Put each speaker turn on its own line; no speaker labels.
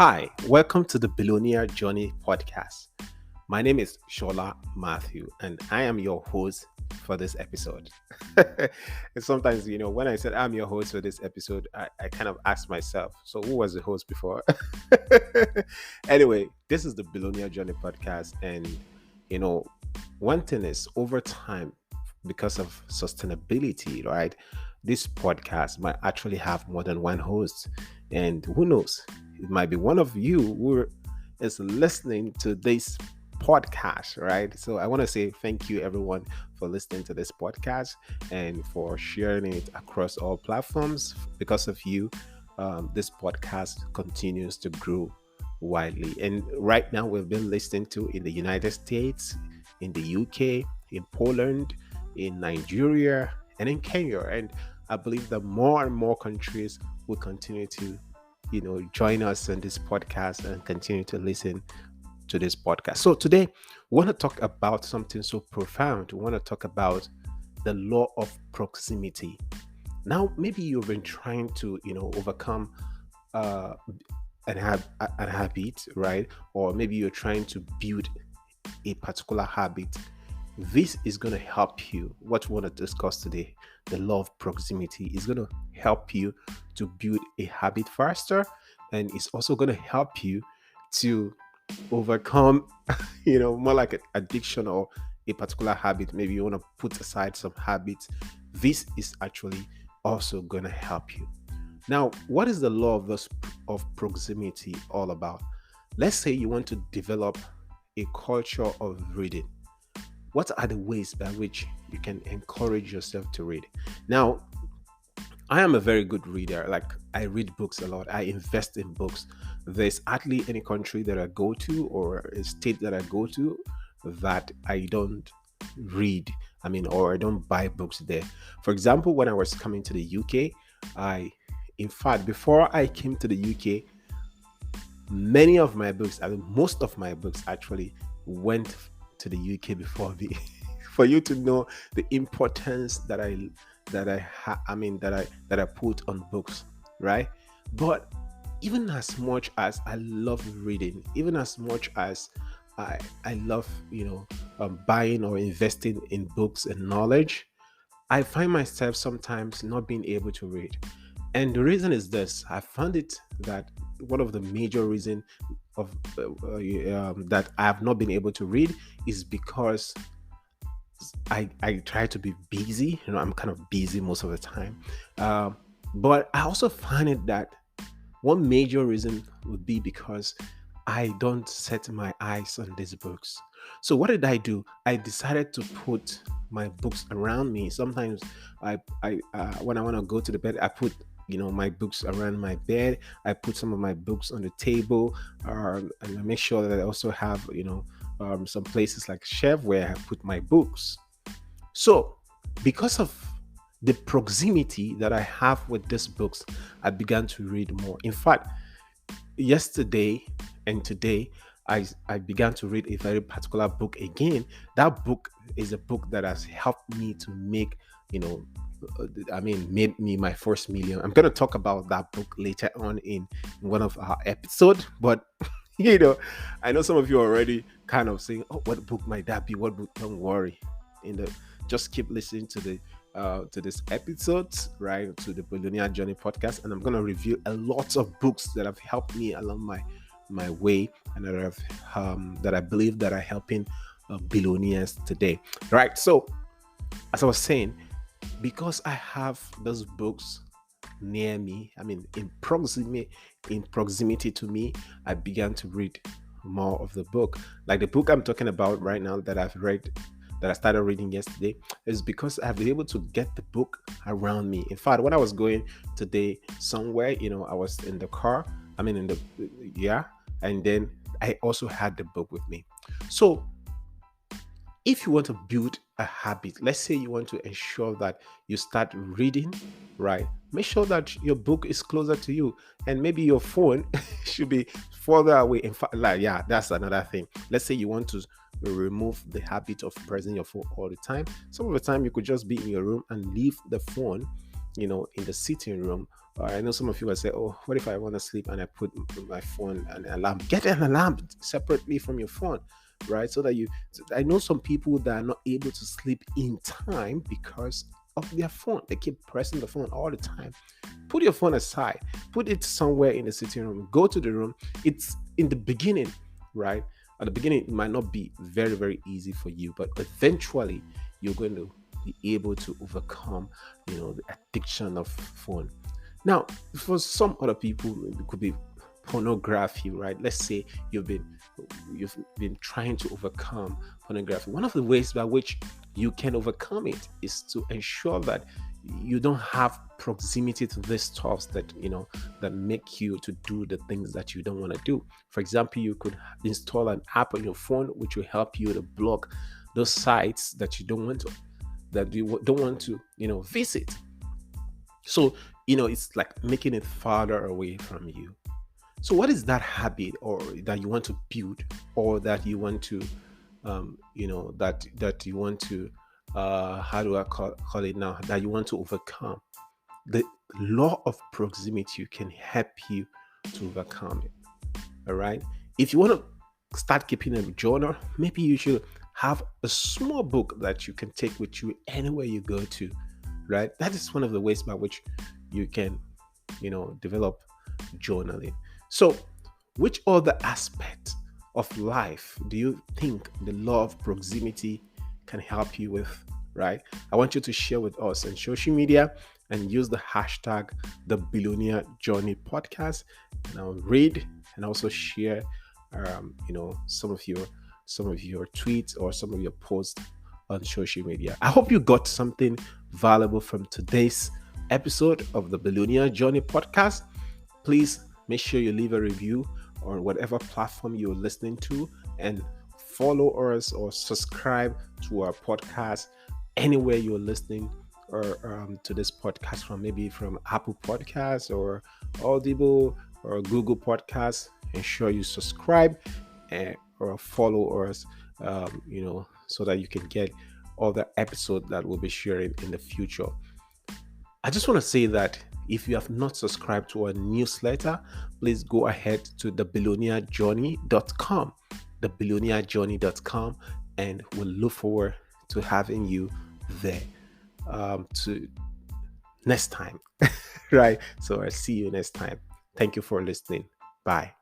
Hi, welcome to the Billionaire Journey Podcast. My name is Shola Matthew, and I am your host for this episode. And sometimes, when I said I'm your host for this episode, I kind of asked myself, so who was the host before? Anyway, this is the Billionaire Journey Podcast, and one thing is over time, because of sustainability, right? This podcast might actually have more than one host, and who knows? It might be one of you who is listening to this podcast, right? So I want to say thank you, everyone, for listening to this podcast and for sharing it across all platforms. Because of you, this podcast continues to grow widely. And right now, we've been listening to in the United States, in the UK, in Poland, in Nigeria, and in Kenya. And I believe that more and more countries will continue to join us on this podcast and continue to listen to this podcast. So today, we want to talk about something so profound. We want to talk about the law of proximity. Now, maybe you've been trying to, overcome an habit, right? Or maybe you're trying to build a particular habit. This is going to help you. What we want to discuss today, the law of proximity, is going to help you to build a habit faster, and it's also going to help you to overcome, more like an addiction or a particular habit. Maybe you want to put aside some habits. This is actually also going to help you. Now, what is the law of proximity all about? Let's say you want to develop a culture of reading. What are the ways by which you can encourage yourself to read? Now, I am a very good reader. Like, I read books a lot. I invest in books. There's hardly any country that I go to or a state that I go to that I don't read. Or I don't buy books there. For example, when I was coming to the UK, before I came to the UK, most of my books actually went to the UK before me. For you to know the importance that I put on books, right? But even as much as I love reading, even as much as I love buying or investing in books and knowledge, I find myself sometimes not being able to read. And the reason is this: I found it that one of the major reasons of that I have not been able to read is because I try to be busy. I'm kind of busy most of the time. But I also find it that one major reason would be because I don't set my eyes on these books. So what did I do? I decided to put my books around me. Sometimes when I want to go to the bed, I put my books around my bed. I put some of my books on the table, and I make sure that I also have some places like shelf where I put my books. So because of the proximity that I have with these books, I began to read more. In fact, yesterday and today, I began to read a very particular book again. That book is a book that has helped me to make made me my first million. I'm going to talk about that book later on in one of our episodes, but I know some of you are already kind of saying, oh, what book might that be? What book? Don't worry. Just keep listening to this episode, right, to the Billionaire Journey Podcast, and I'm going to review a lot of books that have helped me along my way, and that I believe that are helping billionaires today. Right. So, as I was saying, because I have those books near me, in proximity to me, I began to read more of the book. Like the book I'm talking about right now that I've read, that I started reading yesterday, is because I've been able to get the book around me. In fact, when I was going today somewhere, I was in the car, and then I also had the book with me. So if you want to build a habit, let's say you want to ensure that you start reading, right? Make sure that your book is closer to you, and maybe your phone should be further away. In fact, that's another thing. Let's say you want to remove the habit of pressing your phone all the time. Some of the time you could just be in your room and leave the phone in the sitting room. Or I know some of you will say, oh, what if I want to sleep and I put my phone and alarm? Get an alarm separately from your phone, right? I know some people that are not able to sleep in time because of their phone. They keep pressing the phone all the time. Put your phone aside, put it somewhere in the sitting room, go to the room. It's in the beginning, right? At the beginning, it might not be very, very easy for you, but eventually you're going to be able to overcome, the addiction of phone. Now, for some other people, it could be pornography, right? Let's say you've been trying to overcome pornography. One of the ways by which you can overcome it is to ensure that you don't have proximity to these stuffs that make you to do the things that you don't want to do. For example, you could install an app on your phone which will help you to block those sites that you don't want to visit. So it's like making it farther away from you. So what is that habit or that you want to build, or that you want to that you want to how do I call it now, that you want to overcome? The law of proximity can help you to overcome it. All right. If you want to start keeping a journal, maybe you should have a small book that you can take with you anywhere you go to. Right. That is one of the ways by which you can, develop journaling. So, which other aspect of life do you think the law of proximity can help you with? Right. I want you to share with us on social media and use the hashtag the Billionaire Journey Podcast, and I'll read and also share some of your tweets or some of your posts on social media. I hope you got something valuable from today's episode of the Billionaire Journey Podcast. Please make sure you leave a review on whatever platform you're listening to, and follow us or subscribe to our podcast anywhere you're listening or to this podcast from, maybe from Apple Podcasts or Audible or Google Podcasts. Ensure you subscribe or follow us, so that you can get all the episodes that we'll be sharing in the future. I just want to say that if you have not subscribed to our newsletter, please go ahead to thebillionairejourney.com, thebillionairejourney.com, and we'll look forward to having you there to next time. Right. So I'll see you next time. Thank you for listening. Bye.